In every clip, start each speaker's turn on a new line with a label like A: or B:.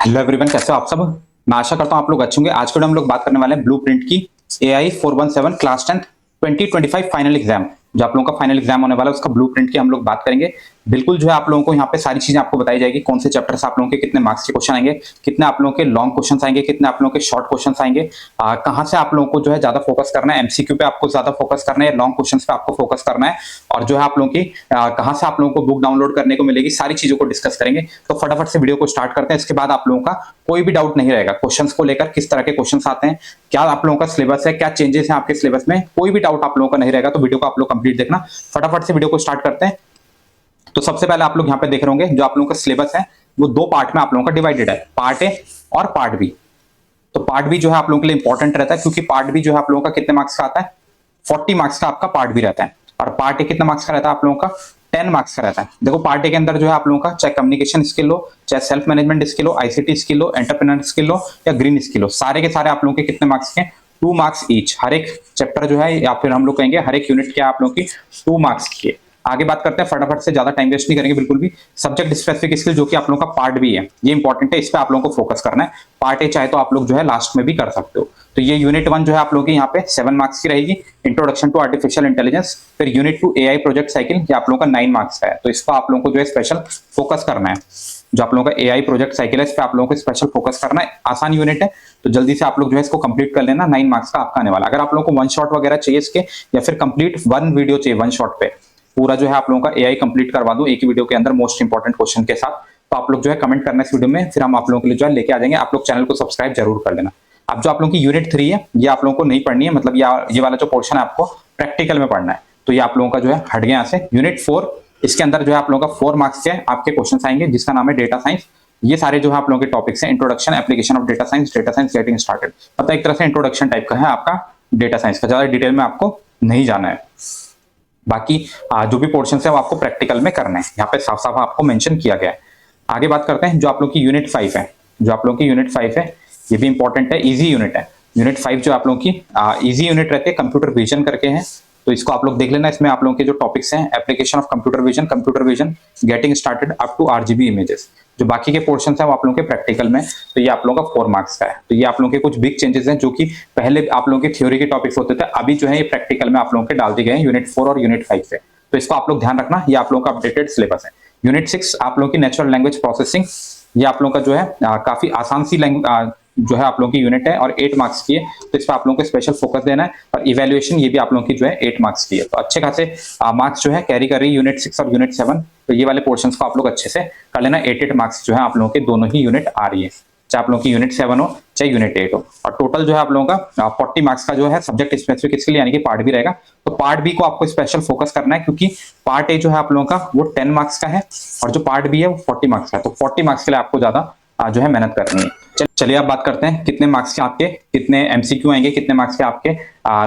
A: Hello everyone, कैसे हो आप सब। मैं आशा करता हूँ आप लोग अच्छे होंगे। आज के वीडियो में हम लोग बात करने वाले हैं ब्लूप्रिंट की AI 417 क्लास 10 2025 फाइनल एग्जाम। जो आप लोगों का फाइनल एग्जाम होने वाला है उसका ब्लूप्रिंट की हम लोग बात करेंगे। बिल्कुल जो है आप लोगों को यहाँ पे सारी चीजें आपको बताई जाएगी, कौन से चैप्टर से आप लोगों के कितने मार्क्स के क्वेश्चन आएंगे, कितने आप लोगों के लॉन्ग क्वेश्चन आएंगे, कितने आप लोगों के शॉर्ट क्वेश्चन आएंगे, कहाँ से आप लोगों को जो है ज्यादा फोकस करना है, एमसीक्यू पे आपको ज्यादा फोकस करना है, लॉन्ग क्वेश्चन पे आपको फोकस करना है, और जो है आप लोगों की कहाँ से आप लोगों को बुक डाउनलोड करने को मिलेगी, सारी चीजों को डिस्कस करेंगे। तो फटाफट से वीडियो को स्टार्ट करते हैं। इसके बाद आप लोगों का कोई भी डाउट नहीं रहेगा क्वेश्चंस को लेकर, किस तरह के क्वेश्चंस आते हैं, क्या आप लोगों का सिलेबस है, क्या चेंजेस हैं आपके सिलेबस में, कोई भी डाउट आप लोगों का नहीं रहेगा। तो वीडियो को आप लोग कंप्लीट देखना। फटाफट से वीडियो को स्टार्ट करते हैं। तो सबसे पहले आप लोग यहाँ पे देख रहे होंगे जो आप लोगों का सिलेबस है वो दो पार्ट में आप लोगों का डिवाइडेड है, पार्ट ए और पार्ट बी। तो पार्ट बी जो है आप लोगों के लिए इंपॉर्टेंट रहता है, क्योंकि पार्ट बी जो है आप लोगों का कितने मार्क्स का आता है, 40 मार्क्स का आपका पार्ट बी रहता है। और पार्ट ए कितना मार्क्स का रहता है आप लोगों का, 10 मार्क्स का रहता है। देखो पार्ट ए के अंदर जो है आप लोगों का चाहे कम्युनिकेशन स्किल हो, चाहे सेल्फ मैनेजमेंट स्किल हो, आईसीटी स्किल हो, एंटरप्रेन्योर स्किल हो या ग्रीन स्किल हो, सारे के सारे आप लोगों के कितने मार्क्स के, 2 मार्क्स ईच। हर एक चैप्टर जो है या फिर हम लोग कहेंगे हर एक यूनिट क्या आप लोगों की 2 मार्क्स की है। आगे बात करते हैं फटाफट से, ज्यादा टाइम वेस्ट नहीं करेंगे बिल्कुल भी। सब्जेक्ट स्पेसिफिक स्किल जो कि आप लोगों का पार्ट बी है, ये इंपॉर्टेंट है, इस पे आप लोगों को फोकस करना है। पार्ट ए चाहे तो आप लोग जो है लास्ट में भी कर सकते हो। तो ये यूनिट 1 जो है आप लोगों की यहाँ पे 7 मार्क्स की रहेगी, इंट्रोडक्शन टू आर्टिफिशियल इंटेलिजेंस। फिर यूनिट 2 AI प्रोजेक्ट साइकिल, ये आप लोगों का 9 मार्क्स का है। तो इसका आप लोगों को जो है स्पेशल फोकस करना है। जो आप लोगों का AI प्रोजेक्ट साइकिल है, इस पे आप लोगों को स्पेशल फोकस करना है। आसान यूनिट है, तो जल्दी से आप लोग जो है इसको कंप्लीट कर लेना। 9 मार्क्स का आपका आने वाला। अगर आप लोगों को वन शॉट वगैरह चाहिए इसके, या फिर कंप्लीट वन वीडियो चाहिए वन शॉट पे, पूरा जो है आप लोगों का AI कंप्लीट करवा दूं एक ही वीडियो के अंदर मोस्ट इंपॉर्टेंट क्वेश्चन के साथ, तो आप लोग जो है कमेंट करना इस वीडियो में, फिर हम आप लोगों के लिए जो है लेके आ जाएंगे। आप लोग चैनल को सब्सक्राइब जरूर कर लेना। अब जो आप लोगों की यूनिट 3 है, ये आप लोगों को नहीं पढ़नी है, मतलब ये वाला जो पोर्शन है आपको प्रैक्टिकल में पढ़ना है। तो ये आप लोगों का जो है हट गया यहाँ से। यूनिट 4, इसके अंदर जो है आप लोगों का 4 मार्क्स के आपके क्वेश्चन आएंगे, जिसका नाम है डेटा साइंस। ये सारे जो है आप लोगों के टॉपिक्स हैं, introduction application of data science getting started. मतलब एक तरह से इंट्रोडक्शन टाइप का है आपका डेटा साइंस का, ज्यादा डिटेल में आपको नहीं जाना है। बाकी जो भी पोर्शन है वो आपको प्रैक्टिकल में करना है, यहाँ पे साफ साफ आपको मेंशन किया गया है। आगे बात करते हैं जो आप लोग की यूनिट 5 है। जो आप लोग की यूनिट 5 है ये भी इंपॉर्टेंट है, इजी यूनिट है। यूनिट 5 जो आप लोगों की इजी यूनिट रहती है, कंप्यूटर विजन करके है। तो इसको आप लोग देख लेना। इसमें आप लोगों के जो टॉपिक्स हैं, application of computer vision, getting started up to RGB images. जो बाकी के पोर्शन है वो आप लोगों के प्रैक्टिकल में। तो ये आप लोगों का 4 मार्क्स का है। तो ये आप लोगों के कुछ बिग चेंजेस हैं, जो कि पहले आप लोगों के थ्योरी के टॉपिक्स होते थे, अभी जो है ये प्रैक्टिकल में आप लोगों के डाल दिए गए हैं यूनिट 4 और यूनिट 5 से। तो इसको आप लोग ध्यान रखना, ये आप लोगों का अपडेटेड सिलेबस है। यूनिट 6 आप लोगों की नेचुरल लैंग्वेज प्रोसेसिंग, ये आप लोगों का जो है काफी आसान सी लैंग्वेज जो है आप लोगों की यूनिट है, और 8 मार्क्स की है। तो इस पर आप लोगों को स्पेशल फोकस देना है। और इवैल्यूएशन ये भी आप लोगों की जो है 8 मार्क्स की है। तो अच्छे खासे मार्क्स जो है कैरी कर रही है यूनिट 6 और यूनिट 7। तो ये वाले पोर्शंस को आप लोग अच्छे से कर लेना। 8 मार्क्स जो है आप लोगों के दोनों ही यूनिट आ रही है, चाहे आप लोगों की यूनिट 7 हो चाहे यूनिट 8 हो। और टोटल जो है आप लोगों का 40 मार्क्स का जो है सब्जेक्ट स्पेसिफिक इसके लिए यानी कि पार्ट बी रहेगा। तो पार्ट बी को आपको स्पेशल फोकस करना है, क्योंकि पार्ट ए जो है आप लोगों का वो 10 मार्क्स का है, और जो पार्ट बी है वो 40 मार्क्स का है। तो 40 मार्क्स के लिए आपको ज्यादा जो है मेहनत करनी है। चलिए अब बात करते हैं कितने मार्क्स के आपके, कितने एमसीक्यू आएंगे, कितने मार्क्स के आपके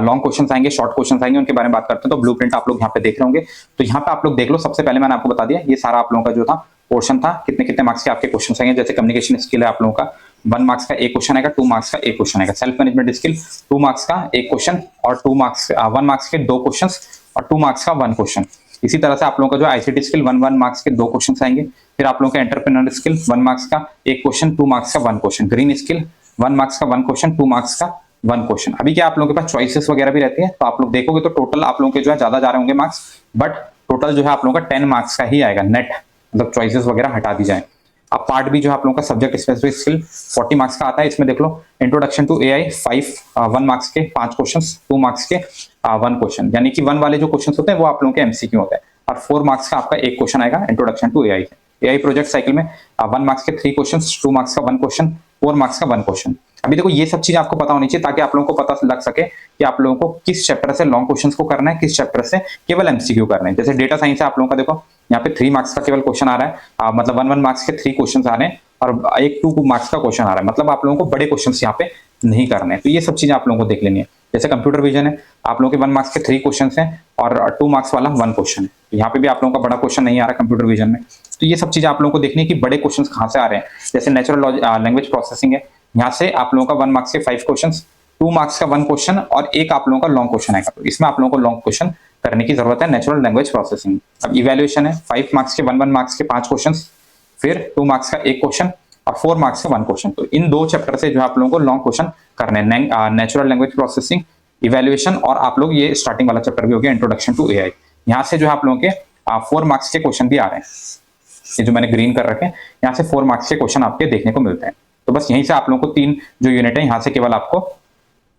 A: लॉन्ग क्वेश्चन आएंगे, शॉर्ट क्वेश्चन आएंगे, उनके बारे में बात करते हैं। तो ब्लूप्रिंट आप लोग यहाँ पे देख रहे होंगे। तो यहाँ पे आप लोग देख लो। सबसे पहले मैंने आपको बता दिया ये सारा आप लोगों का जो था पोर्शन था, कितने कितने मार्क्स के आपके क्वेश्चन आएंगे। जैसे कम्युनिकेशन स्किल है आप लोगों का 1 मार्क्स का एक क्वेश्चन आएगा, 2 मार्क्स का एक क्वेश्चन आएगा। सेल्फ मैनेजमेंट स्किल 2 मार्क्स का एक क्वेश्चन, और 1 मार्क्स के 2 क्वेश्चन, और 2 मार्क्स का 1 क्वेश्चन। इसी तरह से आप लोगों का जो आईसीटी स्किल 1 मार्क्स के 2 क्वेश्चन आएंगे। फिर आप लोगों का एंटरप्रेन्योर स्किल 1 मार्क्स का एक क्वेश्चन, 2 मार्क्स का 1 क्वेश्चन। ग्रीन स्किल 1 मार्क्स का 1 क्वेश्चन, 2 मार्क्स का 1 क्वेश्चन। अभी क्या आप लोगों के पास चॉइसेस वगैरह भी रहती है, तो आप लोग देखोगे तो टोटल आप लोगों के जो है ज्यादा जा रहे होंगे मार्क्स, बट टोटल जो है आप लोगों का 10 मार्क्स का ही आएगा नेट, मतलब चॉइसेस वगैरह हटा दी जाए। अब पार्ट बी जो है आप लोगों का सब्जेक्ट स्पेसिफिक स्किल 40 मार्क्स का आता है। इसमें देख लो इंट्रोडक्शन टू AI 1 मार्क्स के 5 क्वेश्चन, 2 मार्क्स के 1 क्वेश्चन, यानी कि 1 वाले जो क्वेश्चन होते हैं वो आप लोगों के एमसीक्यू होते हैं। और 4 मार्क्स का आपका एक क्वेश्चन आएगा introduction to AI project cycle में। 1 मार्क्स के 3 क्वेश्चन, 2 मार्क्स का 1 क्वेश्चन, 4 मार्क्स का 1 क्वेश्चन। अभी देखो ये सब चीजें आपको पता होनी चाहिए, ताकि आप लोगों को पता लग सके कि आप लोगों को किस चैप्टर से लॉन्ग क्वेश्चन को करना है, किस चैप्टर से केवल एमसीक्यू करना है। जैसे डेटा साइंस है आप लोगों का, देखो यहाँ पे 3 मार्क्स का केवल क्वेश्चन आ रहा है, मतलब 1 मार्क्स के 3 क्वेश्चन आ रहे हैं, और एक 2 मार्क्स का क्वेश्चन आ रहा है। मतलब आप लोगों को बड़े क्वेश्चन यहाँ पे नहीं करने हैं। तो ये सब चीजें आप लोगों को देख लेनी है। जैसे कंप्यूटर विजन है, आप लोगों के 1 मार्क्स के 3 क्वेश्चन हैं, और 2 मार्क्स वाला 1 क्वेश्चन है। तो यहाँ पे भी आप लोगों का बड़ा क्वेश्चन नहीं आ रहा कंप्यूटर विजन में। तो ये सब चीजें आप लोगों को देखनी है कि बड़े क्वेश्चन कहाँ से आ रहे हैं। जैसे नेचुरल लैंग्वेज प्रोसेसिंग है, यहाँ से आप लोगों का 1 मार्क्स के 5 क्वेश्चन, 2 मार्क्स का 1 क्वेश्चन, और एक आप लोगों का लॉन्ग क्वेश्चन आएगा। तो इसमें आप लोगों को लॉन्ग क्वेश्चन करने की जरूरत है, नेचुरल लैंग्वेज प्रोसेसिंग। अब इवैल्यूएशन है 5 मार्क्स के 1 मार्क्स के 5 क्वेश्चन, फिर 2 मार्क्स का एक क्वेश्चन, और 4 मार्क्स के 1 क्वेश्चन। तो इन 2 चैप्टर से जो है आप लोगों को लॉन्ग क्वेश्चन करने हैं, नेचुरल लैंग्वेज प्रोसेसिंग, इवैल्यूएशन, और आप लोग ये स्टार्टिंग वाला चैप्टर भी हो गया इंट्रोडक्शन टू एआई। यहाँ से जो है आप लोगों के 4 मार्क्स के क्वेश्चन भी आ रहे हैं, ये जो मैंने ग्रीन कर रखे हैं, यहाँ से 4 मार्क्स के क्वेश्चन आपके देखने को मिलते हैं। तो बस यहीं से आप लोगों को 3 जो यूनिट है यहाँ से केवल आपको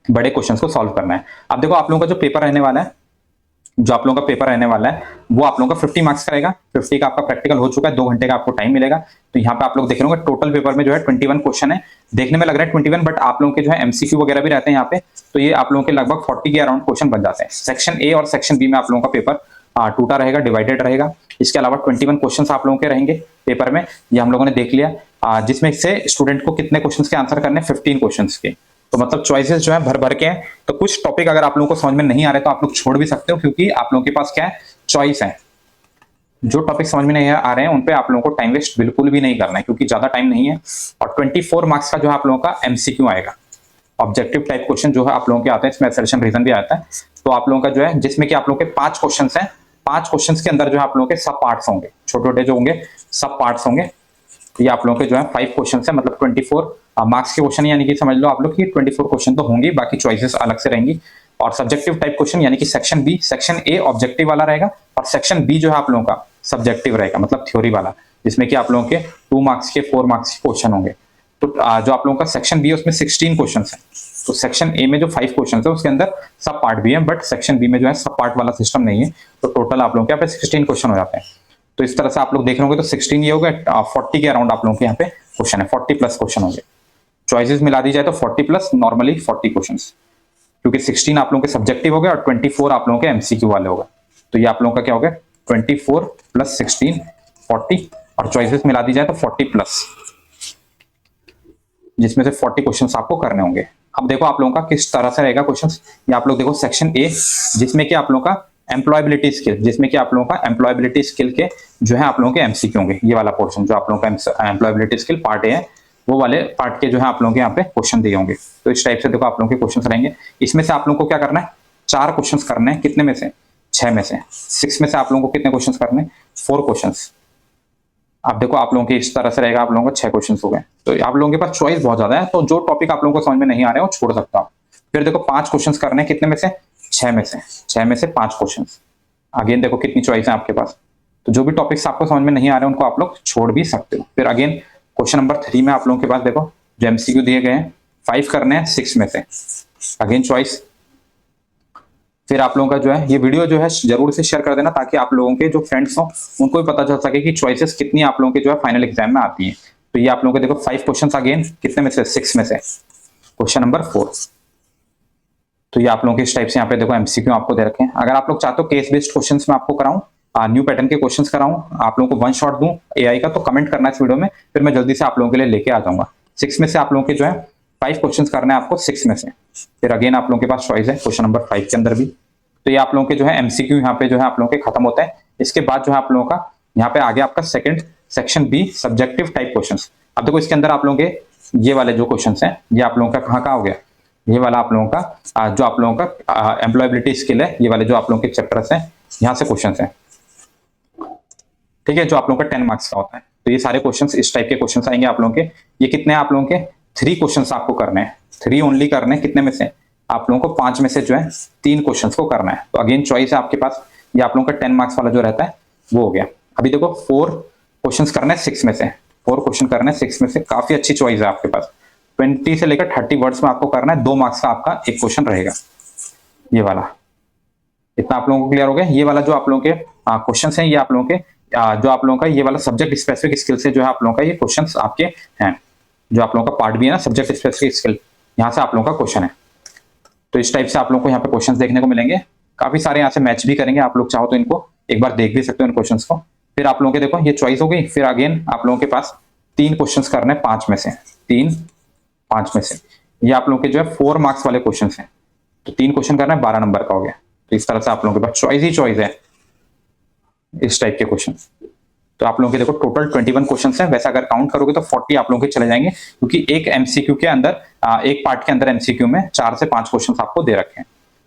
A: बड़े क्वेश्चंस को सॉल्व करना है। अब देखो आप लोगों का जो पेपर रहने वाला है, जो आप लोगों का पेपर रहने वाला है वो आप लोगों का 50 मार्क्स का रहेगा। 50 का आपका प्रैक्टिकल हो चुका है, 2 घंटे का आपको टाइम मिलेगा। तो यहाँ पे आप लोग देख रहे होंगे टोटल पेपर में जो है 21 क्वेश्चन है। देखने में लग रहा है 21, बट आप लोगों के जो है एमसीक्यू वगैरह भी रहते हैं यहाँ पे, तो ये आप लोगों के लगभग 40 के अराउंड क्वेश्चन बन जाते हैं। सेक्शन ए और सेक्शन बी में आप लोगों का पेपर टूटा रहेगा, डिवाइडेड रहेगा। इसके अलावा 21 क्वेश्चन आप लोगों के रहेंगे पेपर में, ये हम लोगों ने देख लिया। जिसमें से स्टूडेंट को कितने क्वेश्चन के आंसर करने, 15 क्वेश्चन के। तो मतलब चॉइसेस जो है भर भर के हैं। तो कुछ टॉपिक अगर आप लोगों को समझ में नहीं आ रहे तो आप लोग छोड़ भी सकते हो, क्योंकि आप लोगों के पास क्या है, चॉइस है। जो टॉपिक समझ में नहीं आ रहे हैं उन पे आप लोगों को टाइम वेस्ट बिल्कुल भी नहीं करना है, क्योंकि ज्यादा टाइम नहीं है। और 24 मार्क्स का जो है आप लोगों का एमसीक्यू आएगा, ऑब्जेक्टिव टाइप क्वेश्चन जो है आप लोगों के आते हैं, इसमें असर्शन रीजन भी आता है। तो आप लोगों का जो है, जिसमें कि आप लोगों के 5 क्वेश्चन हैं, 5 क्वेश्चन के अंदर जो है आप लोगों के सब पार्ट्स होंगे, छोटे छोटे जो होंगे सब पार्ट्स होंगे। ये आप लोगों के जो है 5 क्वेश्चन है, मतलब 24 मार्क्स के क्वेश्चन, यानी कि समझ लो आप लोग कि 24 क्वेश्चन तो होंगे, बाकी चॉइसेस अलग से रहेंगी। और सब्जेक्टिव टाइप क्वेश्चन यानी कि section B, section A objective वाला रहेगा, और सेक्शन बी जो है आप लोगों का सब्जेक्टिव रहेगा, मतलब थ्योरी वाला, जिसमें कि आप लोगों के 2 मार्क्स के 4 मार्क्स के क्वेश्चन होंगे। तो जो आप लोगों का सेक्शन बी है उसमें 16 क्वेश्चन है। तो सेक्शन ए में जो 5 क्वेश्चन है उसके अंदर सब पार्ट भी है, बट सेक्शन बी में जो है सब पार्ट वाला सिस्टम नहीं है। तो टोटल आप लोगों के यहाँ पे 16 क्वेश्चन हो जाते हैं। तो इस तरह से आप लोग देख रहे होंगे तो 16 ये हो गया, 40 के अराउंड आप लोगों के यहाँ पे क्वेश्चन है, 40 प्लस क्वेश्चन होंगे। चॉइसेस मिला दी जाए तो 40 प्लस नॉर्मली 40 क्वेश्चन, क्योंकि 16 आप लोगों के सब्जेक्टिव हो गए और 24 आप लोगों के एमसीक्यू वाले हो गए। तो ये आप लोगों का क्या हो गया, 24 प्लस 16 40, और चॉइसेस मिला दी जाए तो 40 प्लस, जिसमें से 40 क्वेश्चन आपको करने होंगे। अब देखो आप लोगों का किस तरह से रहेगा क्वेश्चन। ये आप लोग देखो सेक्शन ए, जिसमें कि आप लोगों का एम्प्लॉयबिलिटी स्किल, जिसमें कि आप लोगों का एम्प्लॉयबिलिटी स्किल के जो है आप लोगों के एमसीक्यू होंगे। ये वाला पोर्शन जो आप लोगों का एम्प्लॉयबिलिटी स्किल पार्ट ए है, वो वाले पार्ट के जो है आप लोगों के यहाँ पे क्वेश्चन दिए होंगे। तो इस टाइप से देखो आप लोगों के क्वेश्चन रहेंगे। इसमें से आप लोगों को क्या करना है, 4 क्वेश्चन करने हैं, कितने में से, 6 में से। 6 में से आप लोगों को कितने क्वेश्चन करने हैं, 4 क्वेश्चन। आप देखो आप लोगों के इस तरह से रहेगा, आप लोगों को 6 क्वेश्चन हो गए। तो आप लोगों के पास चॉइस बहुत ज्यादा है, तो जो टॉपिक आप लोगों को समझ में नहीं आ रहे हो छोड़ सकते हो। फिर देखो 5 क्वेश्चन करने हैं, कितने में से, 6 में से। 6 में से 5 क्वेश्चन। अगेन देखो कितनी चॉइस है आपके पास। तो जो भी टॉपिक्स आपको समझ में नहीं आ रहे उनको आप लोग छोड़ भी सकते हो। फिर अगेन क्वेश्चन नंबर 3 में आप लोगों के पास देखो जो एमसीक्यू दिए गए हैं, 5 करने हैं 6 में से, अगेन चॉइस। फिर आप लोगों का जो है ये वीडियो जो है जरूर से शेयर कर देना, ताकि आप लोगों के जो फ्रेंड्स हो उनको भी पता चल सके कि चॉइसेस कितनी आप लोगों के जो है फाइनल एग्जाम में आती है। तो ये आप लोगों के देखो 5 क्वेश्चन अगेन कितने में से, 6 में से, क्वेश्चन नंबर 4। तो ये आप लोगों के इस टाइप से यहाँ पे देखो एमसीक्यू आपको दे रखे हैं। अगर आप लोग चाहते हो केस बेस्ड क्वेश्चंस में आपको कराऊं, न्यू पैटर्न के क्वेश्चंस कराऊं, आप लोगों को 1 शॉट दूं एआई का, तो कमेंट करना इस वीडियो में, फिर मैं जल्दी से आप लोगों के लिए लेके आ जाऊंगा। 6 में से आप लोगों के जो है 5 क्वेश्चन करना है आपको 6 में से। फिर अगेन आप लोगों के पास चॉइस है क्वेश्चन नंबर 5 के अंदर भी। तो ये आप लोगों के जो है एमसीक्यू यहाँ पे जो है आप लोगों के खत्म होता है। इसके बाद जो है आप लोगों का यहाँ पे आगे आपका second section be subjective type questions. अब देखो इसके अंदर आप लोगों के ये वाले जो क्वेश्चंस हैं, ये आप लोगों का कहाँ हो गया, ये वाला आप लोगों का जो आप लोगों का एम्प्लॉयबिलिटी स्किल है, ये वाले जो आप लोगों के चैप्टर्स हैं, यहाँ से क्वेश्चंस हैं, ठीक है, जो आप लोगों का 10 मार्क्स का होता है। तो ये सारे क्वेश्चंस इस टाइप के क्वेश्चंस आएंगे आप लोगों के। ये कितने आप लोगों के 3 क्वेश्चंस आपको करने हैं, 3 ओनली करने हैं। कितने में से, आप लोगों को 5 में से जो है 3 क्वेश्चंस को करना है। तो अगेन चॉइस है आपके पास। ये आप लोगों का 10 मार्क्स वाला जो रहता है वो हो गया। अभी देखो 4 क्वेश्चंस करने हैं 6 में से, 4 क्वेश्चन करने हैं 6 में से, काफी अच्छी चॉइस है आपके पास। 20 से लेकर 30 वर्ड्स में आपको करना है, 2 मार्क्स का आपका एक क्वेश्चन रहेगा। ये वाला इतना आप लोगों को क्लियर हो गया। ये वाला जो आप लोगों के क्वेश्चन हैं, ये आप लोगों के जो आप लोगों का ये वाला सब्जेक्ट स्पेसिफिक स्किल से जो है आप लोगों का ये क्वेश्चन आपके हैं, जो आप लोगों का पार्ट भी है ना सब्जेक्ट स्पेसिफिक स्किल, यहाँ से आप लोगों का क्वेश्चन है। तो इस टाइप से आप लोगों को यहाँ पे क्वेश्चंस देखने को मिलेंगे। काफी सारे यहाँ से मैच भी करेंगे, आप लोग चाहो तो इनको एक बार देख भी सकते हो इन क्वेश्चंस को। फिर आप लोगों के देखो ये चॉइस हो गई। फिर अगेन आप लोगों के पास 3 क्वेश्चंस करने 5 में से, 3 5 में से। ये आप लोगों के जो है 4 मार्क्स वाले क्वेश्चन हैं। तो 3 क्वेश्चन करना है, 12 नंबर का हो गया। तो इस तरह से आप लोगों के पास चॉइस ही चॉइस है इस टाइप के क्वेश्चन। तो आप लोगों के देखो टोटल 21 क्वेश्चन है। वैसे अगर काउंट करोगे तो 40 आप लोगों के चले जाएंगे, क्योंकि एक एमसीक्यू के अंदर एक पार्ट के अंदर एमसीक्यू में 4 से 5 क्वेश्चन आपको दे रखे हैं।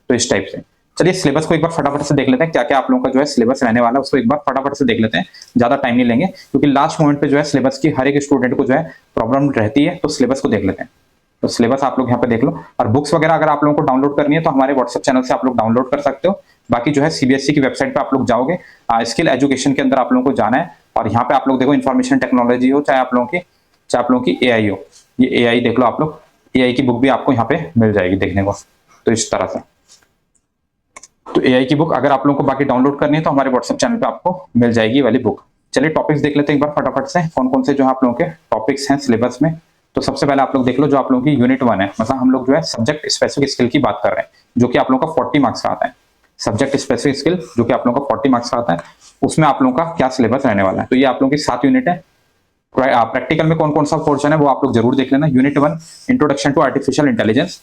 A: तो इस टाइप से चलिए सिलेबस को एक बार फटाफट से देख लेते हैं, क्या क्या आप लोगों का जो है सिलेबस रहने वाला है उसको एक बार फटाफट से देख लेते हैं, ज्यादा टाइम नहीं लेंगे क्योंकि लास्ट मोमेंट पे जो है सिलेबस की हर एक स्टूडेंट को जो है प्रॉब्लम रहती है, तो सिलेबस को देख लेते हैं। तो सिलेबस आप लोग यहाँ पे देख लो, और बुक्स वगैरह अगर आप लोगों को डाउनलोड करनी है तो हमारे व्हाट्सएप चैनल से आप लोग डाउनलोड कर सकते हो। बाकी जो है सीबीएसई की वेबसाइट पे आप लोग जाओगे, स्किल एजुकेशन के अंदर आप लोगों को जाना है, और यहाँ पे आप लोग देखो इन्फॉर्मेशन टेक्नोलॉजी हो चाहे आप लोगों की एआई हो, ये एआई देख लो आप लोग, एआई की बुक भी आपको यहाँ पे मिल जाएगी देखने को। तो इस तरह से तो एआई की बुक अगर आप लोगों को बाकी डाउनलोड करनी है तो हमारे व्हाट्सएप चैनल पे आपको मिल जाएगी वाली बुक। चलिए टॉपिक्स देख लेते हैं एक बार फटाफट से, कौन कौन से जो है आप लोगों के टॉपिक्स हैं सिलेबस में। तो सबसे पहले आप लोग देख लो जो आप लोगों की यूनिट 1 है, मतलब हम लोग जो है सब्जेक्ट स्पेसिफिक स्किल की बात कर रहे हैं, जो कि आप लोगों का 40 मार्क्स का आता है। सब्जेक्ट स्पेसिफिक स्किल जो कि आप लोगों का 40 मार्क्स का आता है, उसमें आप लोगों का क्या सिलेबस रहने वाला है। तो ये आप लोगों की 7 यूनिट है। प्रैक्टिकल में कौन कौन सा पोर्शन है वो आप लोग जरूर देख लेना। Unit 1 introduction to artificial intelligence,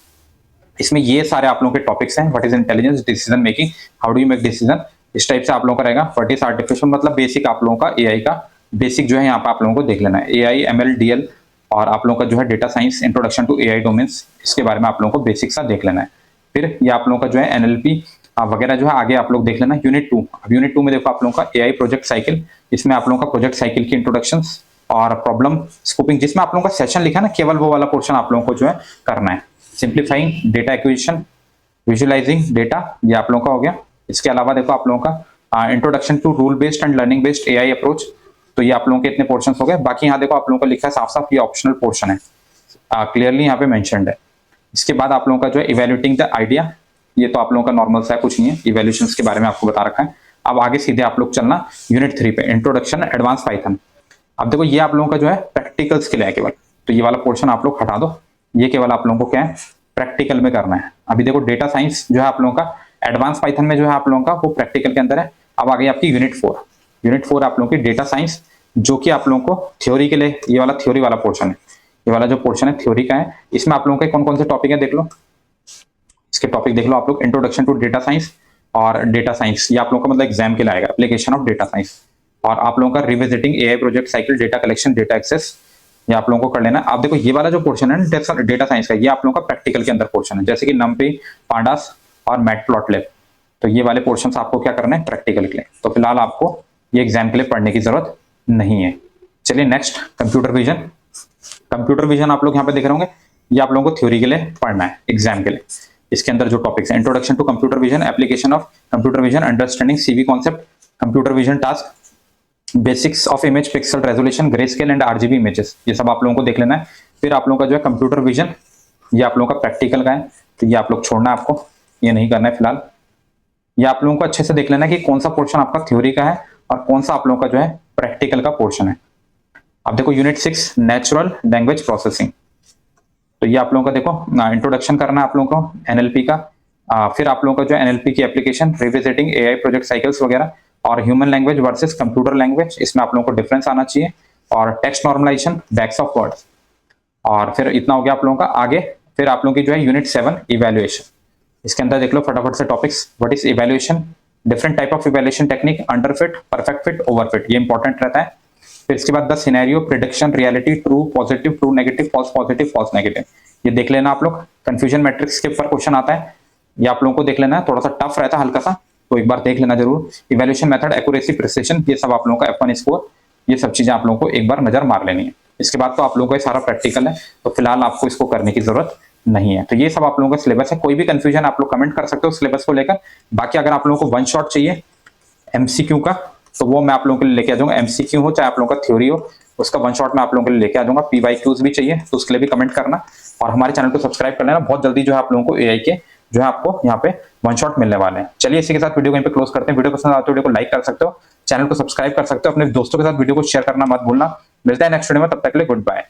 A: इसमें ये सारे आप लोगों के टॉपिक्स हैं। What is intelligence, decision making, how do you make decision, इस टाइप से आप लोगों का रहेगा। व्हाट इज आर्टिफिशियल मतलब बेसिक आप लोगों का एआई का बेसिक जो है यहाँ पे आप लोगों को देख लेना है। एआई एमएल डीएल और आप लोगों का जो है data science, introduction to AI domains, इसके बारे में आप लोगों को बेसिक सा देख लेना है। फिर ये आप लोगों का जो है एनएलपी वगैरह जो है आगे आप लोग देख लेना। यूनिट 2, अब यूनिट 2 में देखो आप लोगों का एआई प्रोजेक्ट साइकिल, इसमें आप लोगों का प्रोजेक्ट साइकिल की इंट्रोडक्शंस और प्रॉब्लम स्कोपिंग, जिसमें आप लोगों का सेशन लिखा है ना, केवल वो वाला पोर्शन आप लोगों को जो है करना है। Simplifying data acquisition, visualising data, ये आप लोगों का हो गया। इसके अलावा देखो आप लोगों का introduction to rule based and learning based AI approach, तो ये आप लोगों के इतने पोर्शंस हो गए। बाकी यहाँ देखो आप लोगों को लिखा है साफ साफ ये ऑप्शनल पोर्शन है, क्लियरली यहाँ पे मेंशन्ड है। इसके बाद आप लोगों का जो है इवैल्यूएटिंग द आइडिया, ये तो आप लोगों का नॉर्मल सा है, कुछ नहीं है, इवैल्यूएशंस के बारे में आपको बता रखा है। अब आगे सीधे आप लोग चलना यूनिट 3 पे, इंट्रोडक्शन एडवांस पाइथन। अब देखो ये आप लोगों का जो है प्रैक्टिकल्स के लिए है केवल, तो ये वाला पोर्शन आप लोग हटा दो, ये केवल आप लोगों को क्या है प्रैक्टिकल में करना है। अभी देखो डेटा साइंस जो है आप लोगों का एडवांस पाइथन में जो है आप लोगों का वो प्रैक्टिकल के अंदर है। अब आ गई आपकी यूनिट 4, यूनिट 4 आप लोगों की डेटा साइंस, जो कि आप लोगों को थ्योरी के लिए ये वाला थ्योरी वाला पोर्शन है, ये वाला जो पोर्शन है थ्योरी का है। इसमें आप लोगों के कौन कौन से टॉपिक है देख लो, इसके टॉपिक देख लो आप लोग। इंट्रोडक्शन टू डेटा साइंस और डेटा साइंस, ये आप लोगों का मतलब एग्जाम के लिए आएगा, एप्लीकेशन ऑफ डेटा साइंस। और आप लोगों का revisiting AI project cycle, data collection, data access, ये आप लोगों को कर लेना। आप देखो ये वाला जो पोर्शन है ना डेटा साइंस का, ये आप लोगों का प्रैक्टिकल के अंदर पोर्शन है, जैसे कि नमपी, पांडास और मैटप्लॉटलिब, तो ये वाले पोर्शन आपको क्या करना है प्रैक्टिकल के लिए। तो फिलहाल आपको ये एग्जाम के लिए पढ़ने की जरूरत नहीं है। चलिए next computer vision. Computer vision आप लोग यहाँ पे देख रहे होंगे, ये आप लोगों को थ्योरी के लिए पढ़ना है एग्जाम के लिए। इसके अंदर जो टॉपिक्स है, introduction to computer vision, application of computer vision, understanding CV concept, computer vision task, basics of image pixel resolution, grey scale and RGB images, ये सब आप लोगों को देख लेना है। फिर आप लोगों का जो है कंप्यूटर विजन, ये आप लोगों का प्रैक्टिकल का है, तो ये आप लोग छोड़ना है, आपको ये नहीं करना है फिलहाल। ये आप लोगों को अच्छे से देख लेना है कि कौन सा पोर्शन आपका थ्योरी का है और कौन सा आप लोगों का जो है प्रैक्टिकल का पोर्शन है। अब देखो यूनिट 6 नेचुरल लैंग्वेज प्रोसेसिंग, तो ये आप लोगों का देखो इंट्रोडक्शन करना है आप लोगों को एनएलपी का। फिर आप लोगों का जो एनएलपी की application, revisiting AI project cycles वगैरह, और human language versus computer language, इसमें आप लोगों को डिफरेंस आना चाहिए, और text normalisation, bags of words, और फिर इतना हो गया आप लोगों का। आगे फिर आप लोगों की जो है यूनिट 7 इवैल्यूएशन, इसके अंदर देख लो फटाफट से topics. What is evaluation, different type of evaluation technique, under fit, perfect fit, over fit, ये इंपॉर्टेंट रहता है। फिर इसके बाद the scenario, prediction, reality, true positive, true negative, false positive, false negative, ये देख लेना आप लोग। कंफ्यूजन मैट्रिक्स के ऊपर क्वेश्चन आता है, ये आप लोगों को देख लेना है, थोड़ा सा टफ रहता है हल्का सा, तो एक बार देख लेना जरूर। इवैल्यूएशन मेथड, एक्यूरेसी, प्रिसिशन, ये सब आप लोगों का F1 स्कोर, ये सब चीजें आप लोगों को एक बार नजर मार लेनी है। इसके बाद तो आप लोगों का सारा प्रैक्टिकल है, तो फिलहाल आपको इसको करने की जरूरत नहीं है। तो ये सब आप लोगों का सिलेबस है। कोई भी कंफ्यूजन आप लोग कमेंट कर सकते हो सिलेबस को लेकर। बाकी अगर आप लोगों को वन शॉट चाहिए एमसीक्यू का, तो वो मैं आप लोगों के लिए लेके आ जाऊंगा। एमसीक्यू हो चाहे आप लोगों का थ्योरी हो, उसका वन शॉट मैं आप लोगों के लिए लेके आ जाऊंगा। पीवाईक्यूज भी चाहिए तो उसके लिए भी कमेंट करना, और हमारे चैनल को सब्सक्राइब कर लेना। बहुत जल्दी जो है आप लोगों को एआई के जो है आपको यहाँ पे वन शॉट मिलने वाले हैं। चलिए इसी के साथ वीडियो को यहीं पे क्लोज करते हैं। वीडियो पसंद आते हो वीडियो को लाइक कर सकते हो, चैनल को सब्सक्राइब कर सकते हो, अपने दोस्तों के साथ वीडियो को शेयर करना मत भूलना। मिलता है नेक्स्ट वीडियो में, तब तक के लिए गुड बाय।